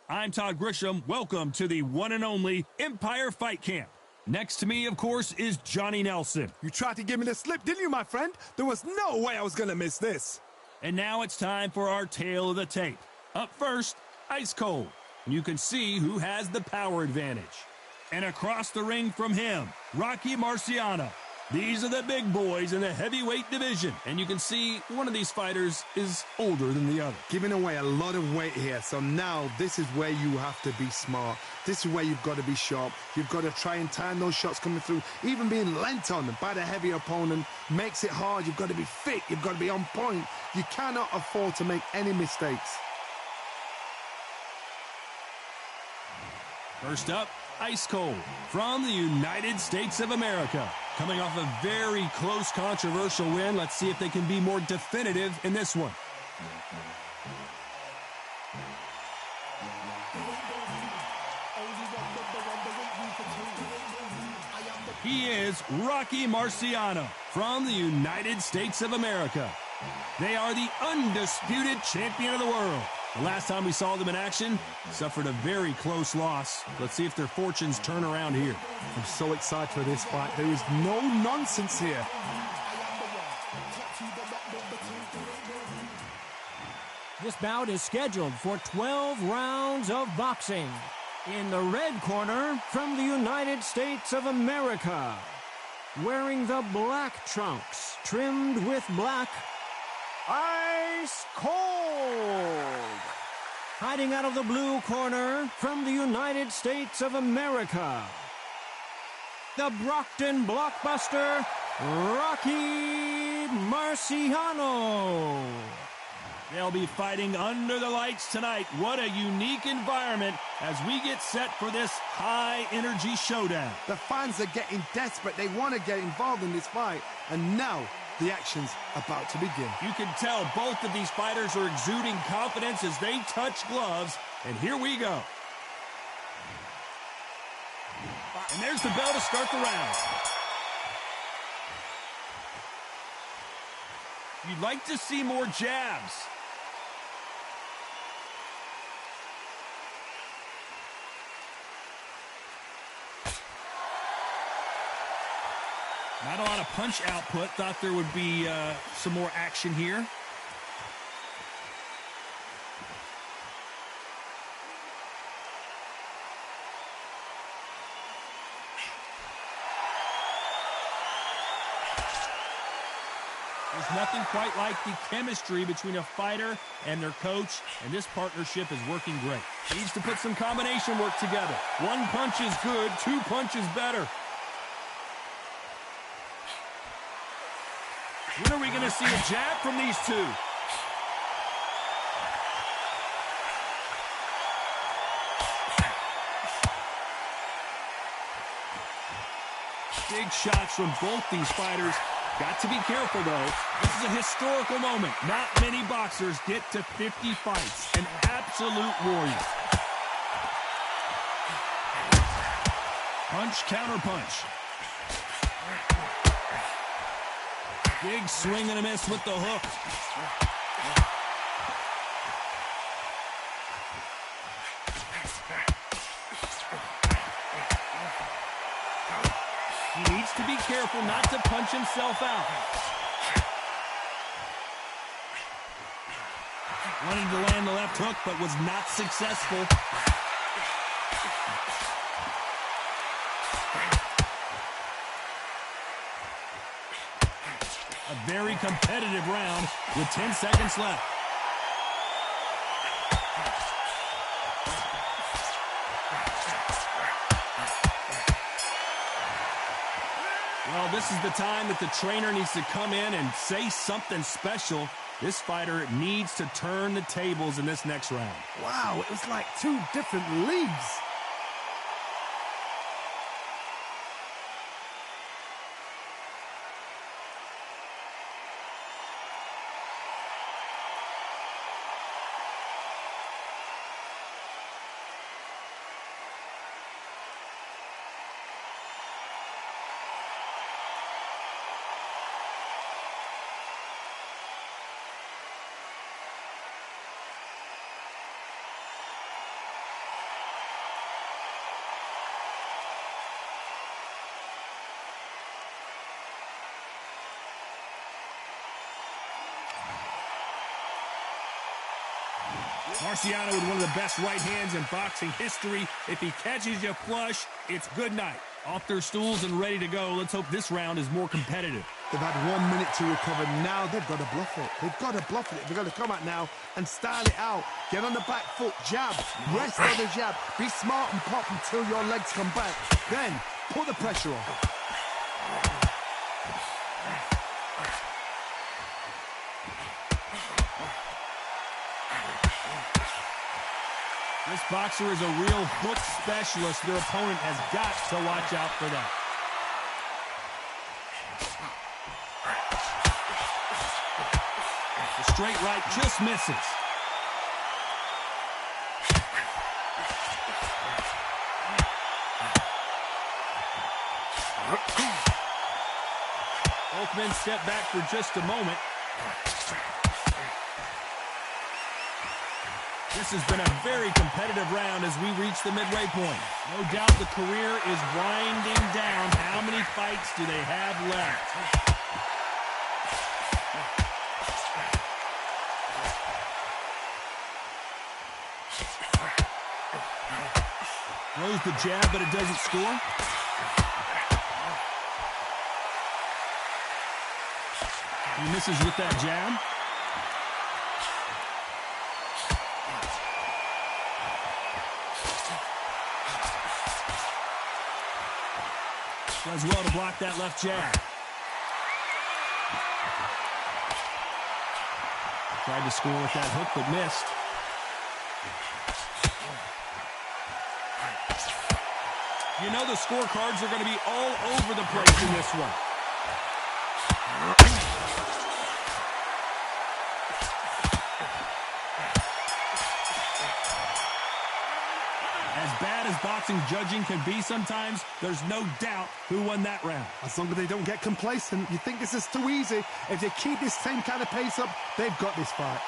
I'm Todd Grisham. Welcome to the one and only Empire Fight Camp. Next to me, of course, is Johnny Nelson. You tried to give me the slip, didn't you, my friend? There was no way I was going to miss this. And now it's time for our tale of the tape. Up first, Ice Cold. You can see who has the power advantage. And across the ring from him, Rocky Marciano. These are the big boys in the heavyweight division. And you can see one of these fighters is older than the other. Giving away a lot of weight here. So now this is where you have to be smart. This is where you've got to be sharp. You've got to try and time those shots coming through. Even being lent on by the heavier opponent makes it hard. You've got to be fit. You've got to be on point. You cannot afford to make any mistakes. First up, Ice Cold from the United States of America. Coming off a very close, controversial win. Let's see if they can be more definitive in this one. He is Rocky Marciano from the United States of America. They are the undisputed champion of the world. The last time we saw them in action, suffered a very close loss. Let's see if their fortunes turn around here. I'm so excited for this fight. There is no nonsense here. This bout is scheduled for 12 rounds of boxing. In the red corner, from the United States of America, wearing the black trunks, trimmed with black, Ice Cold. Hiding out of the blue corner, from the United States of America, the Brockton blockbuster, Rocky Marciano. They'll be fighting under the lights tonight. What a unique environment as we get set for this high-energy showdown. The fans are getting desperate. They want to get involved in this fight. And now the action's about to begin. You can tell both of these fighters are exuding confidence as they touch gloves. And here we go. And there's the bell to start the round. You'd like to see more jabs. Not a lot of punch output. Thought there would be some more action here. There's nothing quite like the chemistry between a fighter and their coach, and this partnership is working great. Needs to put some combination work together. One punch is good, two punches better. When are we going to see a jab from these two? Big shots from both these fighters. Got to be careful, though. This is a historical moment. Not many boxers get to 50 fights. An absolute warrior. Punch, counter punch. Big swing and a miss with the hook. He needs to be careful not to punch himself out. Wanted to land the left hook, but was not successful. A very competitive round with 10 seconds left. Well, this is the time that the trainer needs to come in and say something special. This fighter needs to turn the tables in this next round. Wow, it was like two different leagues. Marciano with one of the best right hands in boxing history. If he catches you flush, it's good night. Off their stools and ready to go. Let's hope this round is more competitive. They've had 1 minute to recover. Now they've got to bluff it. They've got to bluff it. They've got to come out now and style it out. Get on the back foot, jab, rest on the jab. Be smart and pop until your legs come back. Then put the pressure on. This boxer is a real hook specialist. Their opponent has got to watch out for that. The straight right just misses. Both men step back for just a moment. This has been a very competitive round as we reach the midway point. No doubt the career is winding down. How many fights do they have left? Throws the jab, but it doesn't score. He misses with that jab. Does well to block that left jab. Tried to score with that hook, but missed. You know the scorecards are going to be all over the place in this one. As bad as boxing judging can be sometimes, there's no doubt who won that round. As long as they don't get complacent, you think this is too easy. If they keep this same kind of pace up, they've got this fight.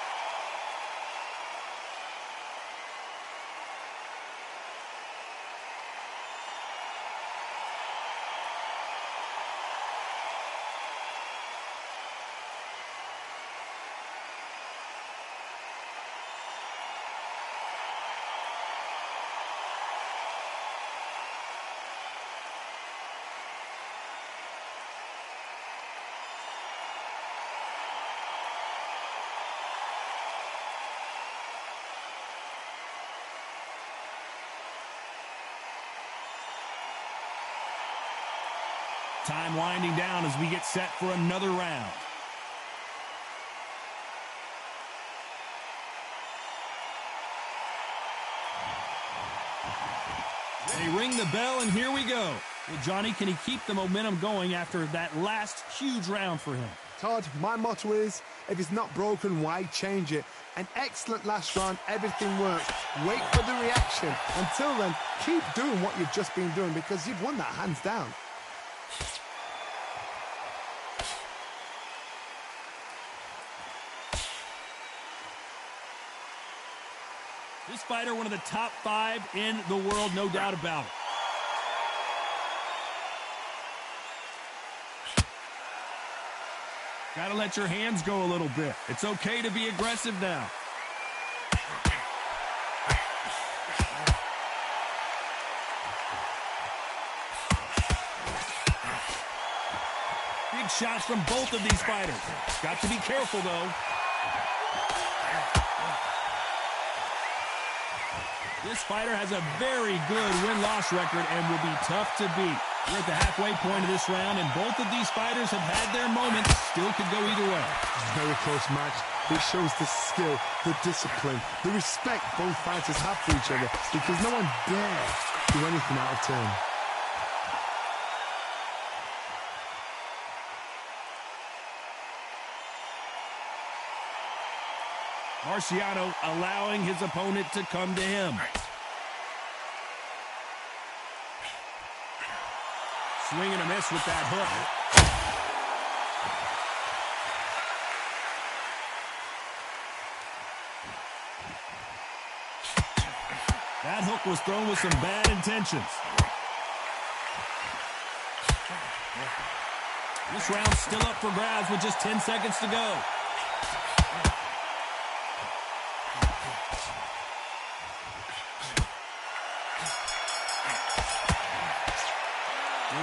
Time winding down as we get set for another round. They ring the bell, and here we go. Well, Johnny, can he keep the momentum going after that last huge round for him? Todd, my motto is, if it's not broken, why change it? An excellent last round, everything works. Wait for the reaction. Until then, keep doing what you've just been doing because you've won that hands down. This fighter, one of the top 5 in the world, no doubt about it. Gotta let your hands go a little bit. It's okay to be aggressive now. Big shots from both of these fighters. Got to be careful, though. This fighter has a very good win-loss record and will be tough to beat. We're at the halfway point of this round, and both of these fighters have had their moments. Still could go either way. Very close match. It shows the skill, the discipline, the respect both fighters have for each other because no one dares do anything out of turn. Marciano allowing his opponent to come to him. Swing and a miss with that hook. That hook was thrown with some bad intentions. This round's still up for grabs with just 10 seconds to go.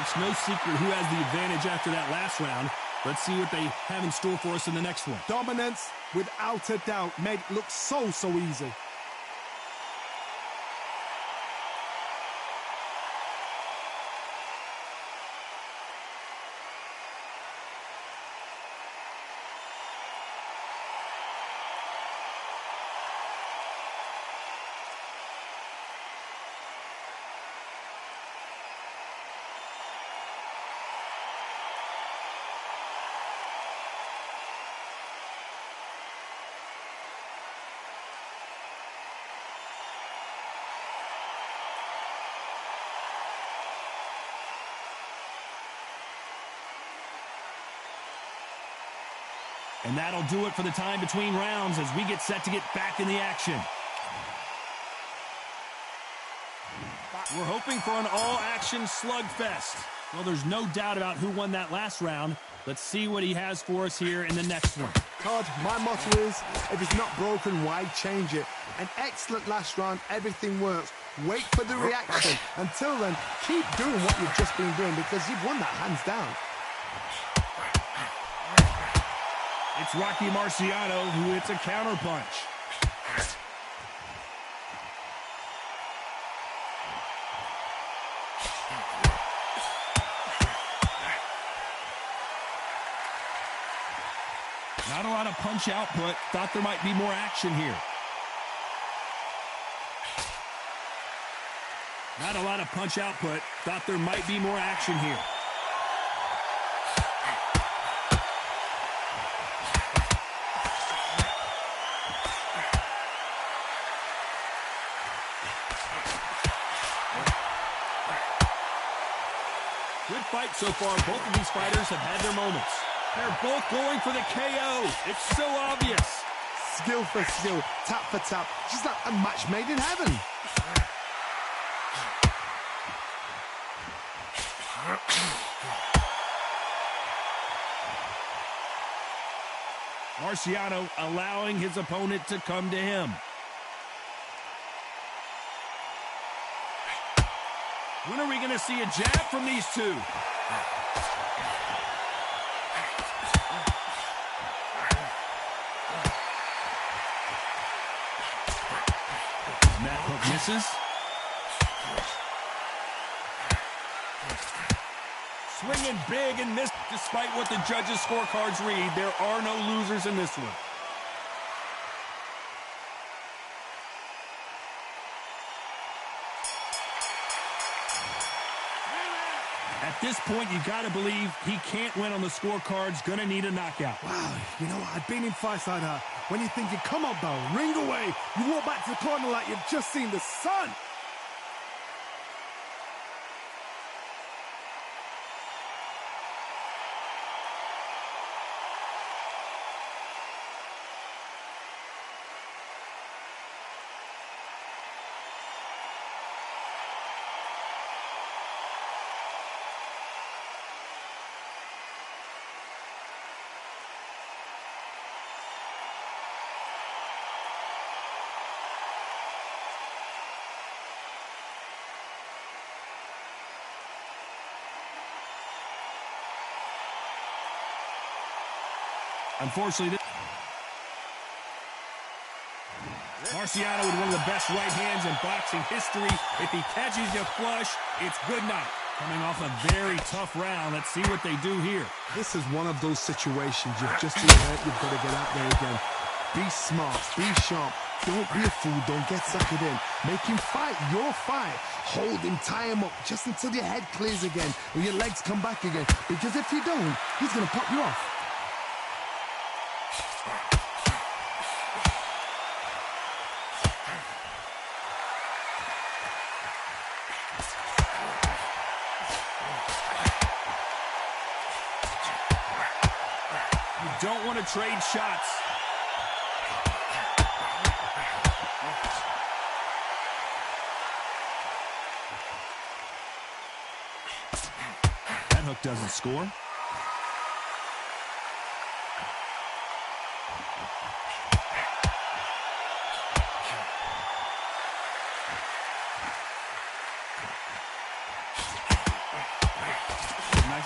it's no secret who has the advantage after that last round. Let's see what they have in store for us in the next one. Dominance, without a doubt, made it look so easy. And that'll do it for the time between rounds as we get set to get back in the action. We're hoping for an all-action slugfest. Well, there's no doubt about who won that last round. Let's see what he has for us here in the next one. Todd, my motto is, if it's not broken, why change it? An excellent last round, everything works. Wait for the reaction. Until then, keep doing what you've just been doing because you've won that hands down. It's Rocky Marciano who hits a counterpunch. Not a lot of punch output. Thought there might be more action here. Not a lot of punch output. Thought there might be more action here. Good fight so far. Both of these fighters have had their moments. They're both going for the KO. It's so obvious. Skill for skill, tap for tap. Just like a match made in heaven. Marciano allowing his opponent to come to him. When are we going to see a jab from these two? And that hook misses. Swinging big and missed. Despite what the judges' scorecards read, there are no losers in this one. At this point, you got to believe he can't win on the scorecards. Gonna need a knockout. Wow, you know what? I've been in fights like that. When you're thinking, come on, Bell, ring away. You walk back to the corner like you've just seen the sun. Unfortunately, Marciano with one of the best right hands in boxing history. If he catches you flush, it's good night. Coming off a very tough round. Let's see what they do here. This is one of those situations. You've just been hurt. You've got to get out there again. Be smart. Be sharp. Don't be a fool. Don't get suckered in. Make him fight your fight. Hold him. Tie him up just until your head clears again or your legs come back again. Because if you don't, he's going to pop you off. Don't want to trade shots. That hook doesn't score.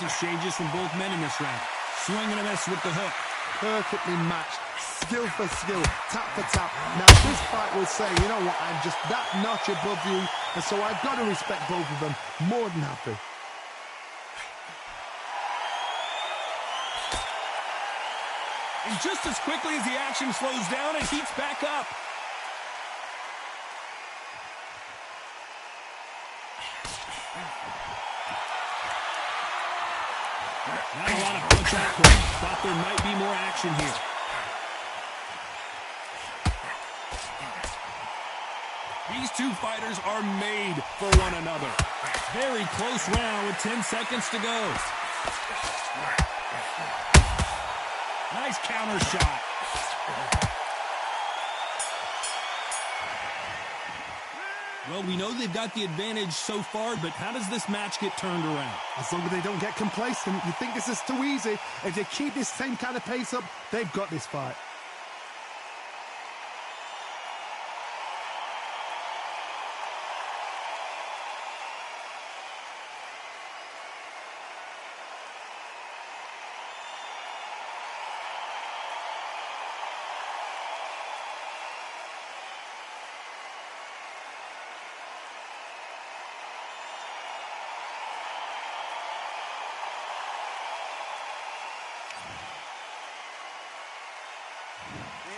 exchanges from both men in this round. Swing and a miss with the hook. Perfectly matched. Skill for skill. Tap for tap. Now, this fight will say, you know what, I'm just that notch above you, and so I've got to respect both of them. More than happy. And just as quickly as the action slows down, it heats back up. Not a lot of punch output. Thought there might be more action here. These two fighters are made for one another. Very close round with 10 seconds to go. Nice counter shot. Well, we know they've got the advantage so far, but how does this match get turned around? As long as they don't get complacent, you think this is too easy. If they keep this same kind of pace up, they've got this fight.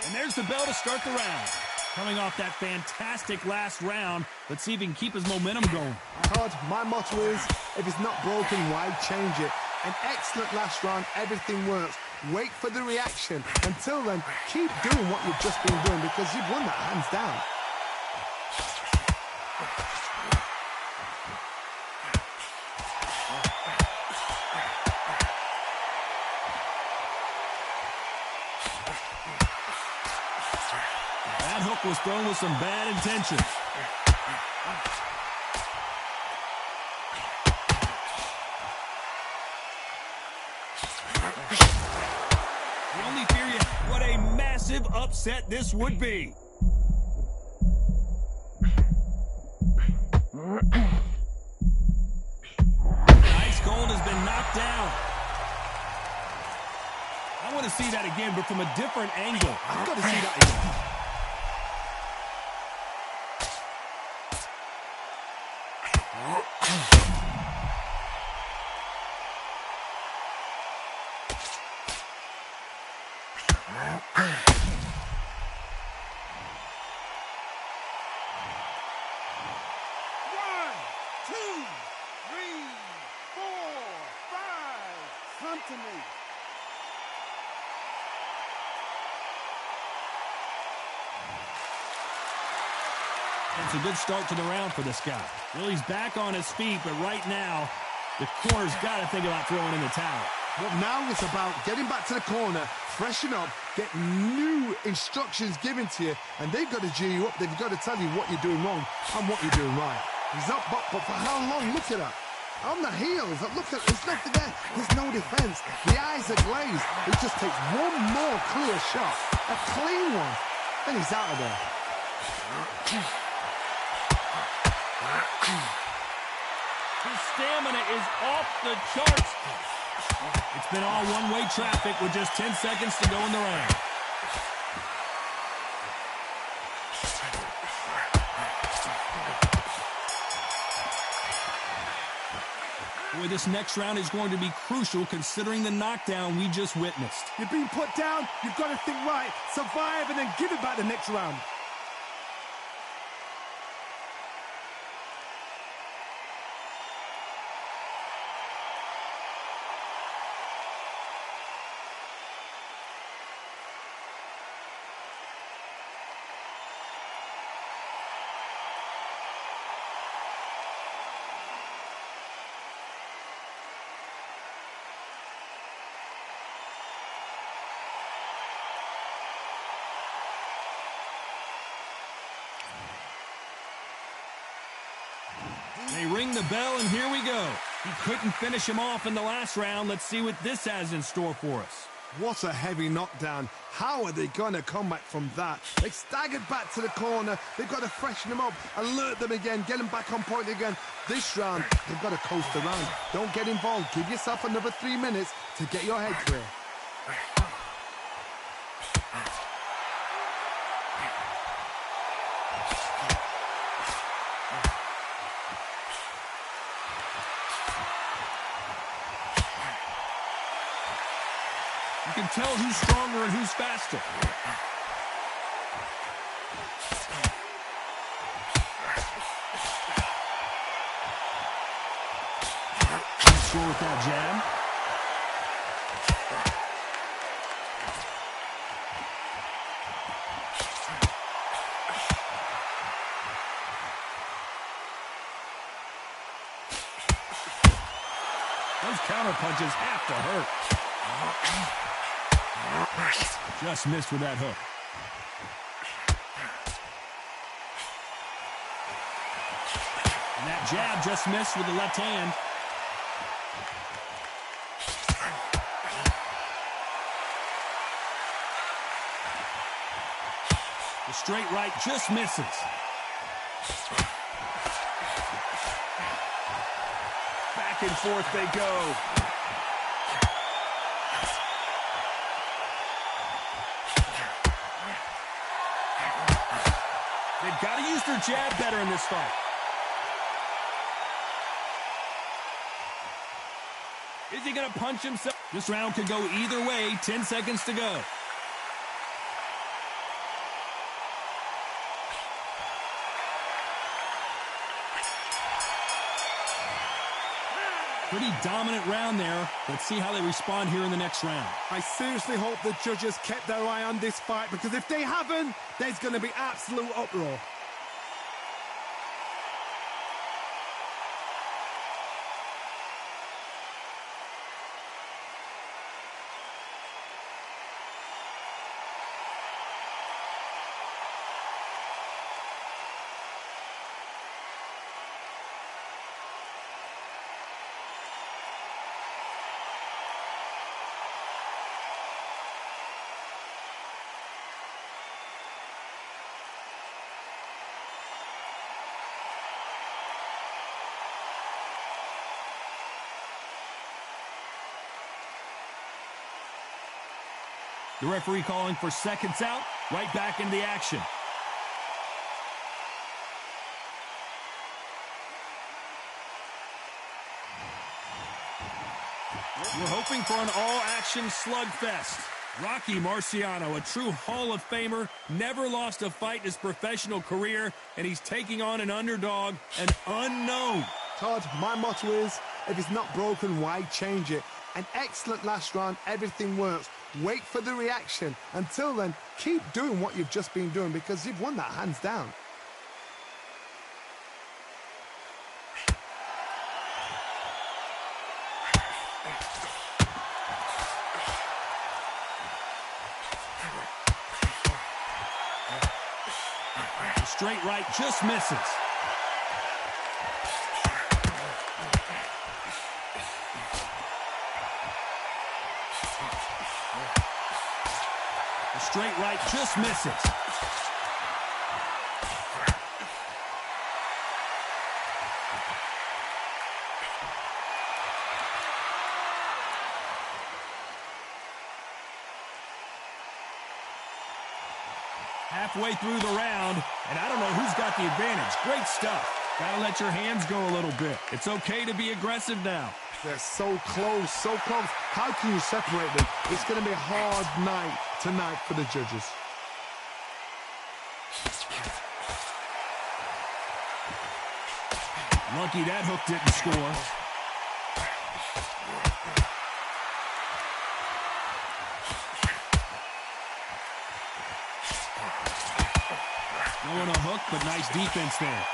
And there's the bell to start the round. Coming off that fantastic last round, let's see if he can keep his momentum going. Todd, my motto is, if it's not broken, why change it? An excellent last round, everything works. Wait for the reaction. Until then, keep doing what you've just been doing because you've won that hands down. That hook was thrown with some bad intentions. The only theory is what a massive upset this would be. Ice Cold has been knocked down. I want to see that again, but from a different angle. I've got to see that again. To me. It's a good start to the round for this guy. Well, he's back on his feet, but right now, the corner's got to think about throwing in the towel. But now it's about getting back to the corner, freshen up, get new instructions given to you, and they've got to G you up. They've got to tell you what you're doing wrong and what you're doing right. He's up, but for how long? Look at that. On the heels, look at, there's nothing there. There's no defense. The eyes are glazed. He just takes one more clear shot, a clean one, and he's out of there. His stamina is off the charts. It's been all one-way traffic with just 10 seconds to go in the round. Boy, this next round is going to be crucial considering the knockdown we just witnessed. You're being put down, you've got to think right, survive, and then give it back the next round. They ring the bell, and here we go. He couldn't finish him off in the last round. Let's see what this has in store for us. What a heavy knockdown. How are they going to come back from that? They staggered back to the corner. They've got to freshen them up, alert them again, get them back on point again. This round, they've got to coast around. Don't get involved. Give yourself another 3 minutes to get your head clear. You can tell who's stronger and who's faster. Score with that jab. Those counter punches have to hurt. Just missed with that hook. And that jab just missed with the left hand. The straight right just misses. Back and forth they go. They've got to use their jab better in this fight. Is he going to punch himself? This round could go either way. 10 seconds to go. Pretty dominant round there. Let's see how they respond here in the next round. I seriously hope the judges kept their eye on this fight, because if they haven't, there's going to be absolute uproar. The referee calling for seconds out, right back into the action. We're hoping for an all-action slugfest. Rocky Marciano, a true Hall of Famer, never lost a fight in his professional career, and he's taking on an underdog, an unknown. Todd, my motto is, if it's not broken, why change it? An excellent last round, everything works. Wait for the reaction. Until then, keep doing what you've just been doing, because you've won that hands down. The straight right just misses. Straight right just misses. Halfway through the round, and I don't know who's got the advantage. Great stuff. Gotta let your hands go a little bit. It's okay to be aggressive now. They're so close, so close. How can you separate them? It's going to be a hard night tonight for the judges. Lucky that hook didn't score. Throwing a hook, but nice defense there.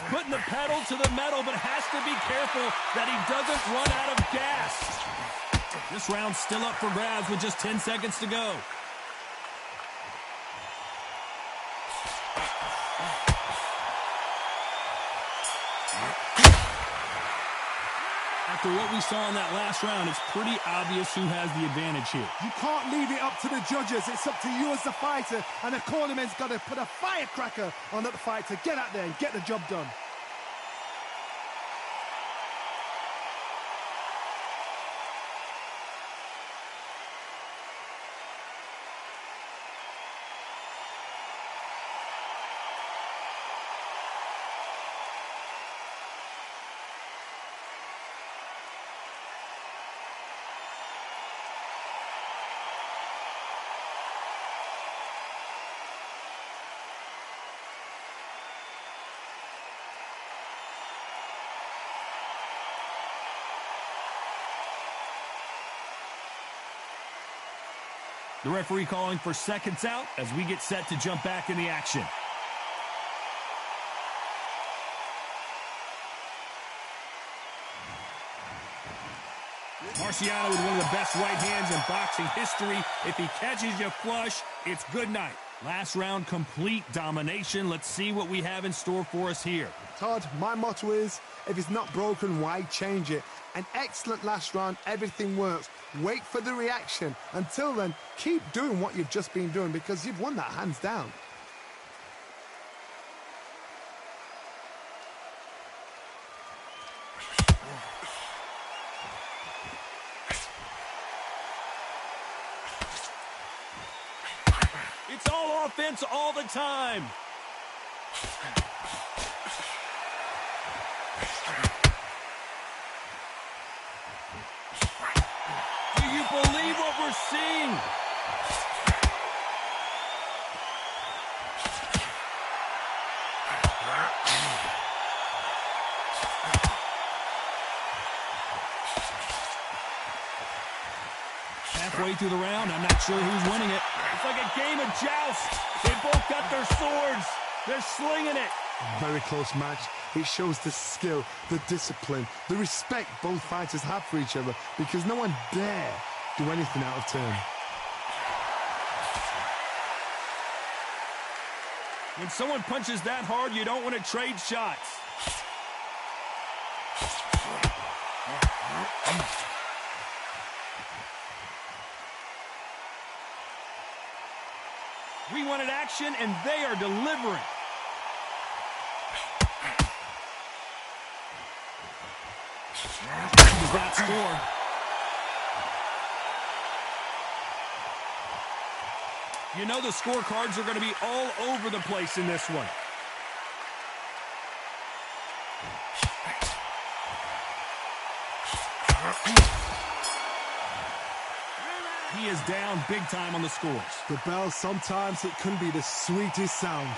Putting the pedal to the metal, but has to be careful that he doesn't run out of gas. This round's still up for grabs with just 10 seconds to go. after what we saw in that last round, it's pretty obvious who has the advantage here. You can't leave it up to the judges. It's up to you as the fighter, and the cornerman's got to put a firecracker on that fight to get out there and get the job done. The referee calling for seconds out as we get set to jump back in the action. Marciano with one of the best right hands in boxing history. If he catches you flush, it's good night. Last round, complete domination. Let's see what we have in store for us here. Todd, my motto is, if it's not broken, why change it? An excellent last round, everything works. Wait for the reaction. Until then, keep doing what you've just been doing because you've won that hands down. It's all offense all the time. Do you believe what we're seeing? Halfway through the round, I'm not sure who's winning it. It's like a game of joust. They both got their swords. They're slinging it. Very close match. It shows the skill, the discipline, the respect both fighters have for each other because no one dare do anything out of turn. When someone punches that hard, you don't want to trade shots. We wanted action, and they are delivering. Does not score. You know the scorecards are going to be all over the place in this one. He is down big time on the scores. The bell, sometimes it can be the sweetest sound.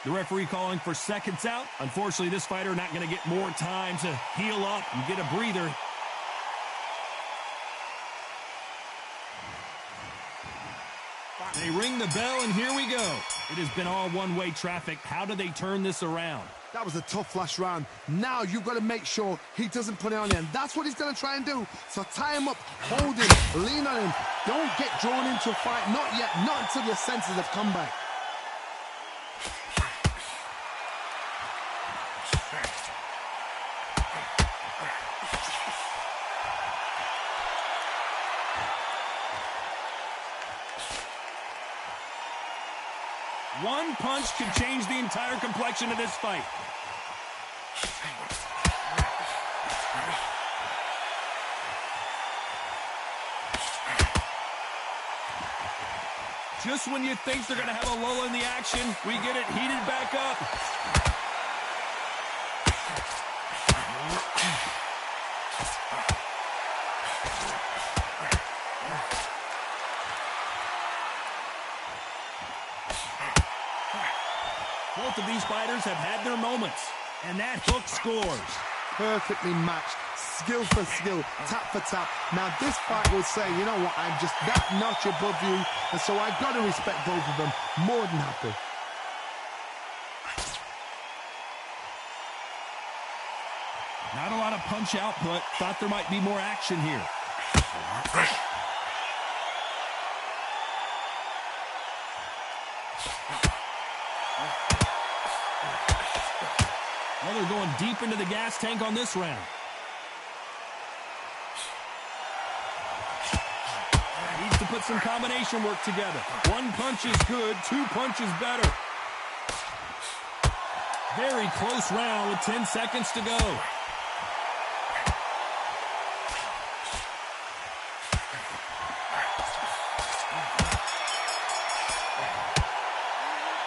The referee calling for seconds out. Unfortunately, this fighter not going to get more time to heal up and get a breather. They ring the bell, and here we go. It has been all one-way traffic. How do they turn this around? That was a tough last round. Now you've got to make sure he doesn't put it on him. That's what he's going to try and do. So tie him up, hold him, lean on him. Don't get drawn into a fight. Not yet. Not until your senses have come back. One punch could change the entire complexion of this fight. Just when you think they're going to have a lull in the action, we get it heated back up. Both of these fighters have had their moments, and that hook scores. Perfectly matched, skill for skill, tap for tap. Now this fight will say, you know what, I'm just that notch above you, and so I've got to respect both of them. More than happy. Not a lot of punch output. Thought there might be more action here. Well, they're going deep into the gas tank on this round. Needs to put some combination work together. One punch is good, two punches better. Very close round with 10 seconds to go.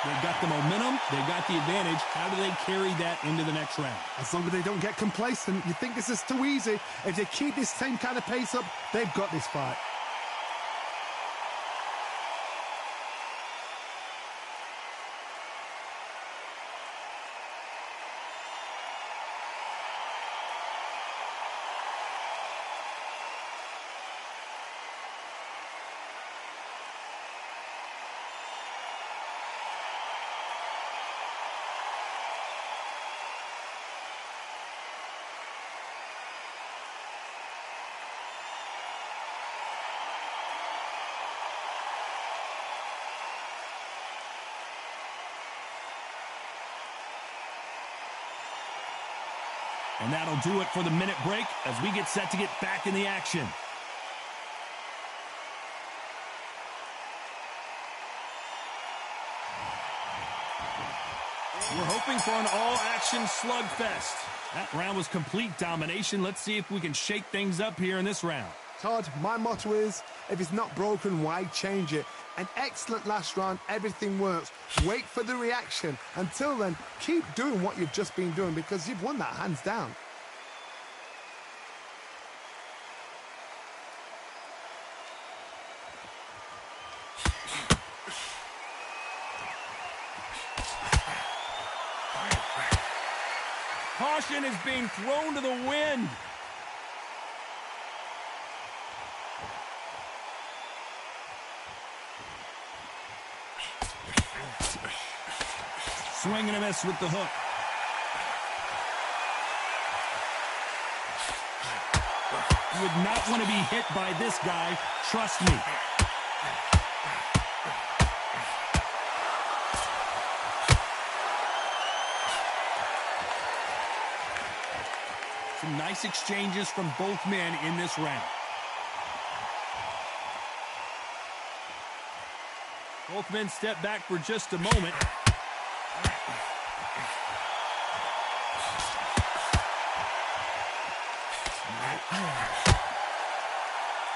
They've got the momentum, they've got the advantage. How do they carry that into the next round? As long as they don't get complacent, you think this is too easy. If they keep this same kind of pace up, they've got this fight. And that'll do it for the minute break as we get set to get back in the action. We're hoping for an all-action slugfest. That round was complete domination. Let's see if we can shake things up here in this round. Todd, my motto is, if it's not broken, why change it? An excellent last round, everything works. Wait for the reaction. Until then, keep doing what you've just been doing because you've won that hands down. Caution is being thrown to the wind. Swing and a miss with the hook. You would not want to be hit by this guy, trust me. Some nice exchanges from both men in this round. Both men step back for just a moment.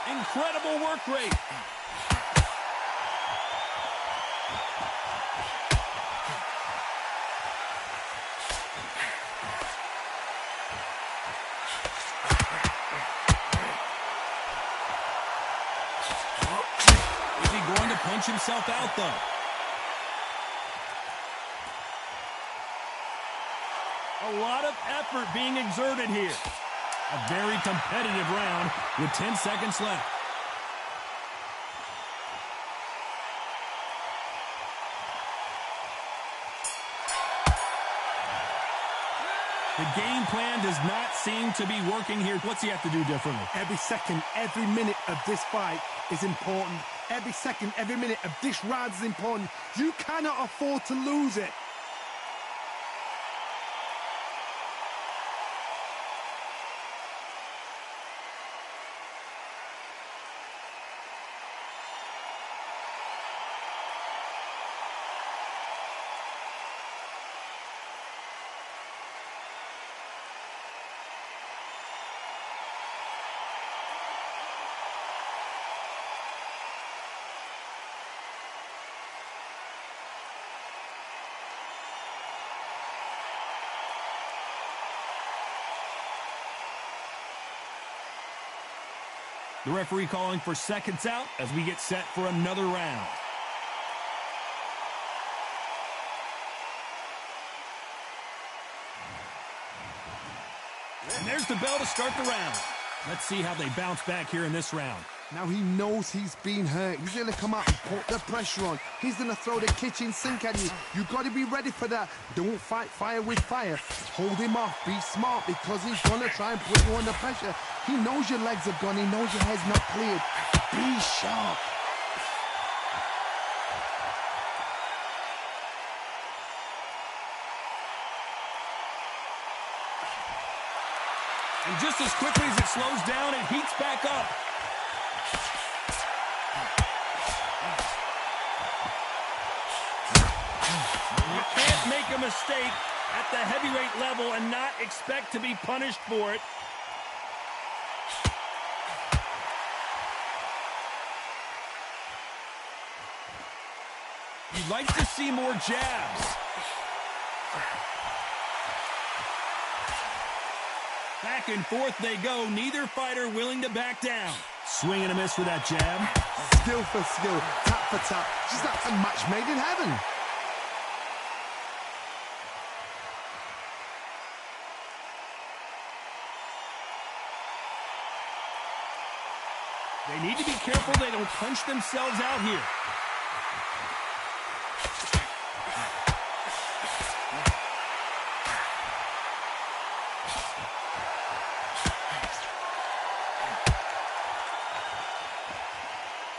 Incredible work rate. Is he going to punch himself out, though? A lot of effort being exerted here. A very competitive round with 10 seconds left. The game plan does not seem to be working here. What's he have to do differently? Every second, every minute of this fight is important. Every second, every minute of this round is important. You cannot afford to lose it. The referee calling for seconds out as we get set for another round. And there's the bell to start the round. Let's see how they bounce back here in this round. Now he knows he's been hurt. He's going to come out and put the pressure on. He's going to throw the kitchen sink at you. You've got to be ready for that. Don't fight fire with fire. Hold him off. Be smart because he's going to try and put you under pressure. He knows your legs are gone. He knows your head's not cleared. Be sharp. And just as quickly as it slows down, it heats back up. You can't make a mistake at the heavyweight level and not expect to be punished for it. You'd like to see more jabs. Back and forth they go, neither fighter willing to back down. Swing and a miss for that jab. Skill for skill, tap for tap. Just like a match made in heaven. They need to be careful they don't punch themselves out here.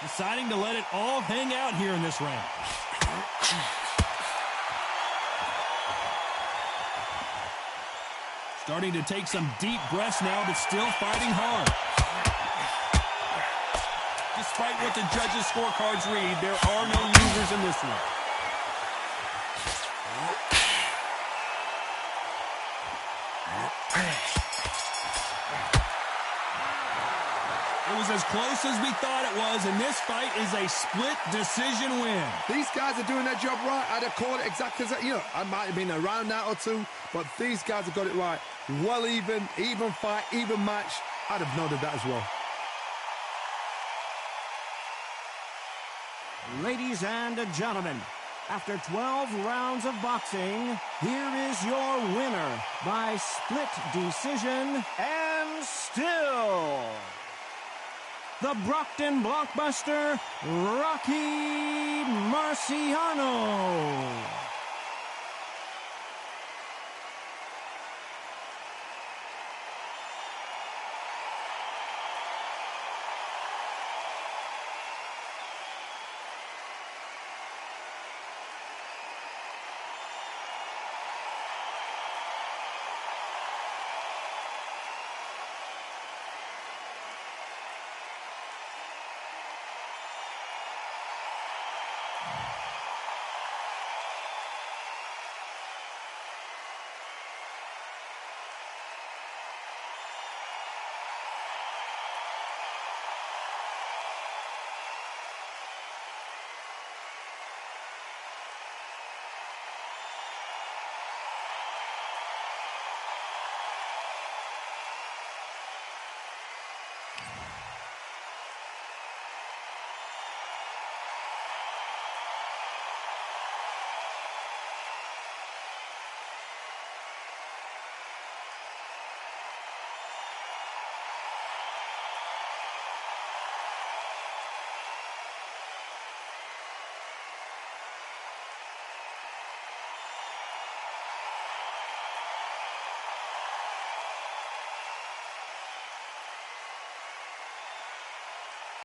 Deciding to let it all hang out here in this round. Starting to take some deep breaths now, but still fighting hard. Despite what the judges' scorecards read, there are no losers in this one. It was as close as we thought it was, and this fight is a split decision win. These guys are doing their job right. I'd have called it exactly as that. You know, I might have been around that or two, but these guys have got it right. Well even fight, even match. I'd have noted that as well. Ladies and gentlemen, after 12 rounds of boxing, here is your winner by split decision and still the Brockton Blockbuster, Rocky Marciano.